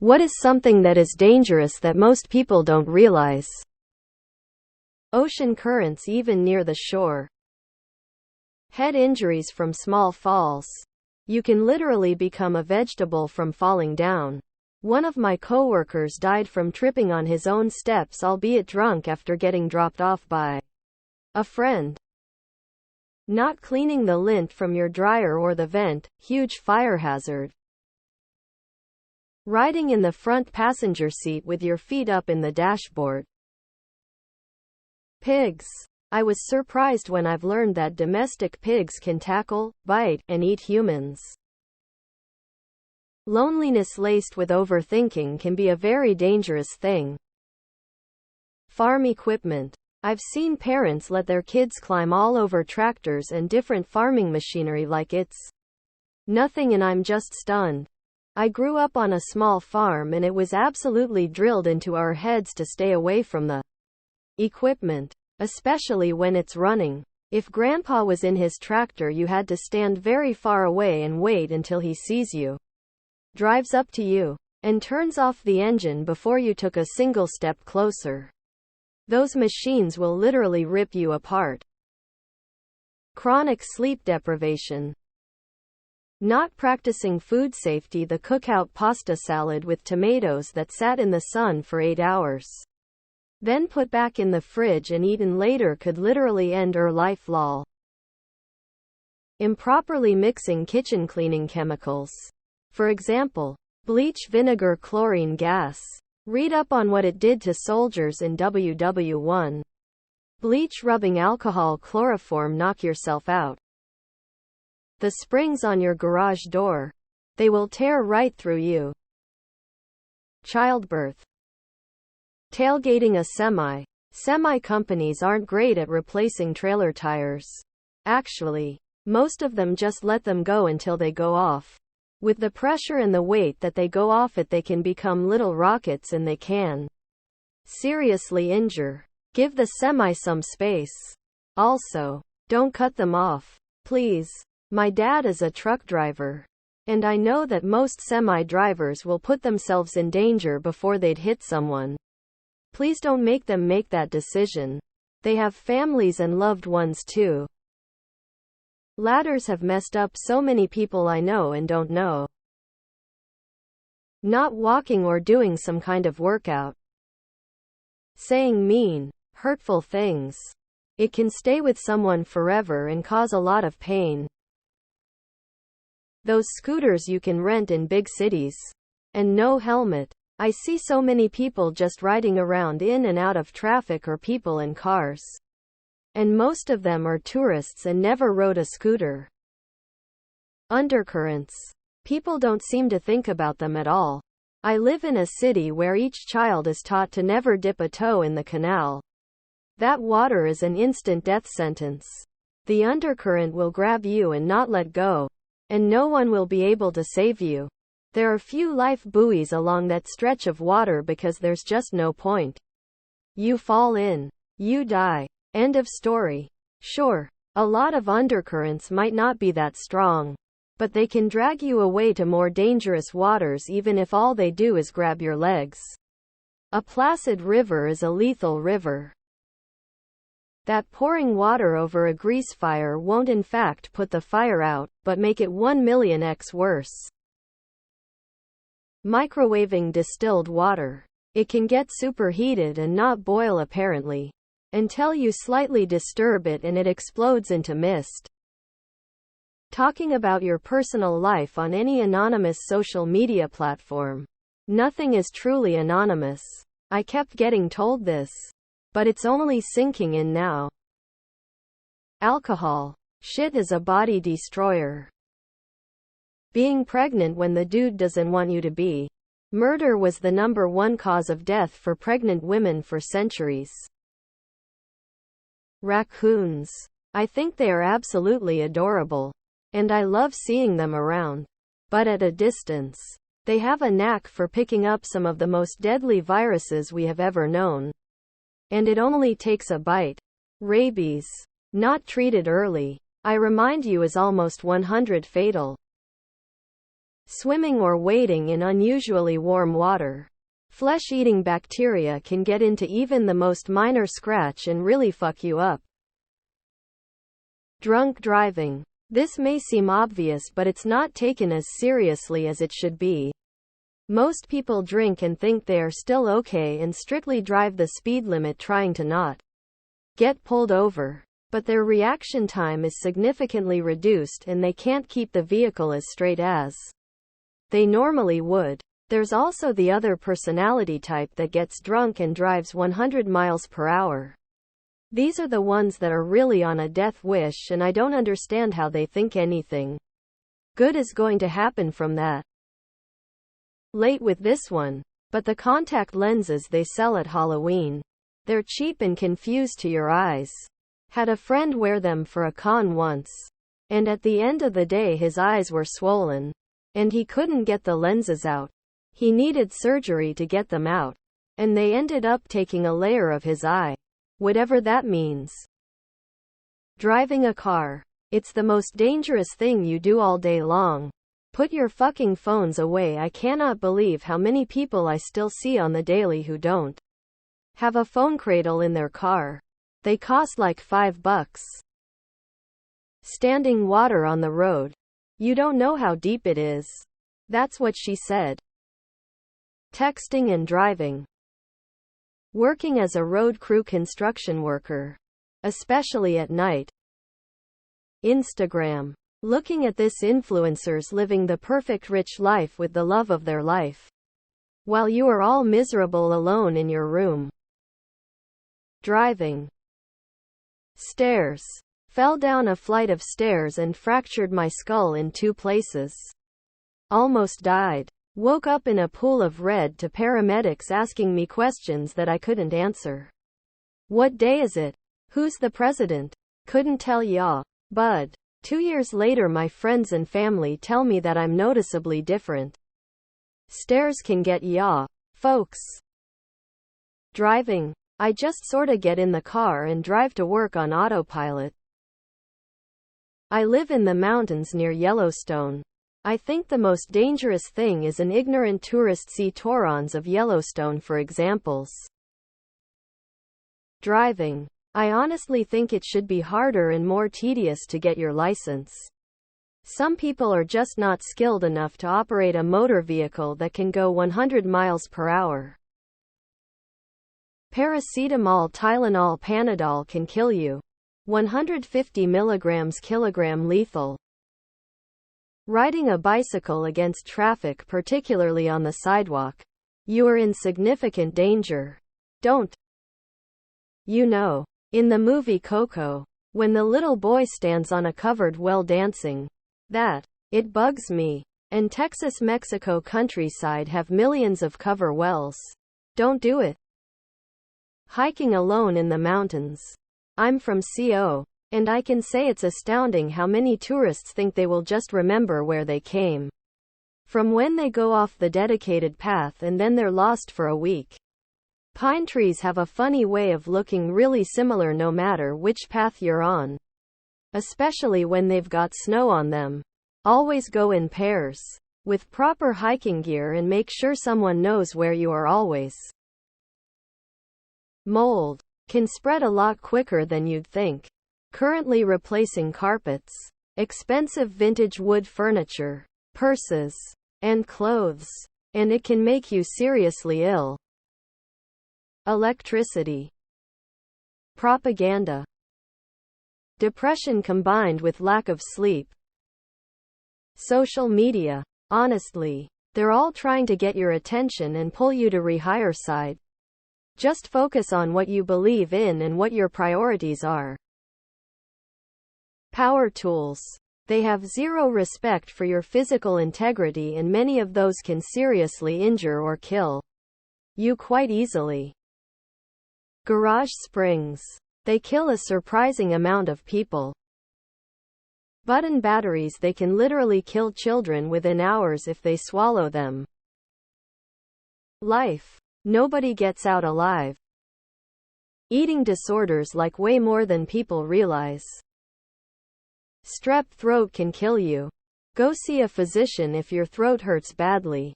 What is something that is dangerous that most people don't realize? Ocean currents even near the shore. Head injuries from small falls. You can literally become a vegetable from falling down. One of my coworkers died from tripping on his own steps, albeit drunk, after getting dropped off by a friend. Not cleaning the lint from your dryer or the vent, huge fire hazard. Riding in the front passenger seat with your feet up in the dashboard. Pigs. I was surprised when I've learned that domestic pigs can tackle, bite, and eat humans. Loneliness laced with overthinking can be a very dangerous thing. Farm equipment. I've seen parents let their kids climb all over tractors and different farming machinery like it's nothing, and I'm just stunned. I grew up on a small farm and it was absolutely drilled into our heads to stay away from the equipment, especially when it's running. If Grandpa was in his tractor, you had to stand very far away and wait until he sees you, drives up to you, and turns off the engine before you took a single step closer. Those machines will literally rip you apart. Chronic sleep deprivation. Not practicing food safety. The cookout pasta salad with tomatoes that sat in the sun for 8 hours, then put back in the fridge and eaten later, could literally end your life. Lol. Improperly mixing kitchen cleaning chemicals. For example, bleach, vinegar, chlorine gas. Read up on what it did to soldiers in WW1. Bleach, rubbing alcohol, chloroform, knock yourself out. The springs on your garage door. They will tear right through you. Childbirth. Tailgating a semi. Semi companies aren't great at replacing trailer tires. Actually, most of them just let them go until they go off. With the pressure and the weight that they go off at, they can become little rockets and they can seriously injure. Give the semi some space. Also, don't cut them off, please. My dad is a truck driver, and I know that most semi-drivers will put themselves in danger before they'd hit someone. Please don't make them make that decision. They have families and loved ones too. Ladders have messed up so many people I know and don't know. Not walking or doing some kind of workout. Saying mean, hurtful things. It can stay with someone forever and cause a lot of pain. Those scooters you can rent in big cities. And no helmet. I see so many people just riding around in and out of traffic, or people in cars. And most of them are tourists and never rode a scooter. Undercurrents. People don't seem to think about them at all. I live in a city where each child is taught to never dip a toe in the canal. That water is an instant death sentence. The undercurrent will grab you and not let go. And no one will be able to save you. There are few life buoys along that stretch of water because there's just no point. You fall in. You die. End of story. Sure, a lot of undercurrents might not be that strong, but they can drag you away to more dangerous waters even if all they do is grab your legs. A placid river is a lethal river. That pouring water over a grease fire won't in fact put the fire out, but make it 1,000,000x worse. Microwaving distilled water. It can get superheated and not boil apparently, until you slightly disturb it and it explodes into mist. Talking about your personal life on any anonymous social media platform. Nothing is truly anonymous. I kept getting told this, but it's only sinking in now. Alcohol. Shit is a body destroyer. Being pregnant when the dude doesn't want you to be. Murder was the #1 cause of death for pregnant women for centuries. Raccoons. I think they are absolutely adorable, and I love seeing them around. But at a distance, they have a knack for picking up some of the most deadly viruses we have ever known. And it only takes a bite. Rabies, not treated early, I remind you, is almost 100 fatal. Swimming or wading in unusually warm water. Flesh-eating bacteria can get into even the most minor scratch and really fuck you up. Drunk driving. This may seem obvious, but it's not taken as seriously as it should be. Most people drink and think they are still okay and strictly drive the speed limit, trying to not get pulled over. But their reaction time is significantly reduced and they can't keep the vehicle as straight as they normally would. There's also the other personality type that gets drunk and drives 100 miles per hour. These are the ones that are really on a death wish, and I don't understand how they think anything good is going to happen from that. Late with this one. But the contact lenses they sell at Halloween. They're cheap and confused to your eyes. Had a friend wear them for a con once. And at the end of the day his eyes were swollen. And he couldn't get the lenses out. He needed surgery to get them out. And they ended up taking a layer of his eye. Whatever that means. Driving a car. It's the most dangerous thing you do all day long. Put your fucking phones away. I cannot believe how many people I still see on the daily who don't have a phone cradle in their car. They cost like $5. Standing water on the road. You don't know how deep it is. That's what she said. Texting and driving. Working as a road crew construction worker. Especially at night. Instagram. Looking at this influencers living the perfect rich life with the love of their life. While you are all miserable alone in your room. Driving. Stairs. Fell down a flight of stairs and fractured my skull in 2 places. Almost died. Woke up in a pool of red to paramedics asking me questions that I couldn't answer. What day is it? Who's the president? Couldn't tell ya. Bud. 2 years later my friends and family tell me that I'm noticeably different. Stairs can get ya, folks. Driving. I just sorta get in the car and drive to work on autopilot. I live in the mountains near Yellowstone. I think the most dangerous thing is an ignorant tourist see Torons of Yellowstone for examples. Driving. I honestly think it should be harder and more tedious to get your license. Some people are just not skilled enough to operate a motor vehicle that can go 100 miles per hour. Paracetamol, Tylenol, Panadol can kill you. 150 milligrams kilogram lethal. Riding a bicycle against traffic, particularly on the sidewalk. You are in significant danger. Don't you know? In the movie Coco, when the little boy stands on a covered well dancing, it bugs me. And Texas, Mexico countryside have millions of cover wells. Don't do it. Hiking alone in the mountains. I'm from CO. And I can say it's astounding how many tourists think they will just remember where they came from when they go off the dedicated path, and then they're lost for a week. Pine trees have a funny way of looking really similar no matter which path you're on. Especially when they've got snow on them. Always go in pairs. With proper hiking gear and make sure someone knows where you are always. Mold. Can spread a lot quicker than you'd think. Currently replacing carpets, expensive vintage wood furniture, purses, and clothes. And it can make you seriously ill. Electricity. Propaganda. Depression combined with lack of sleep. Social media. Honestly, they're all trying to get your attention and pull you to rehire side. Just focus on what you believe in and what your priorities are. Power tools. They have zero respect for your physical integrity, and many of those can seriously injure or kill you quite easily. Garage springs. They kill a surprising amount of people. Button batteries. They can literally kill children within hours if they swallow them. Life. Nobody gets out alive. Eating disorders like way more than people realize. Strep throat can kill you. Go see a physician if your throat hurts badly.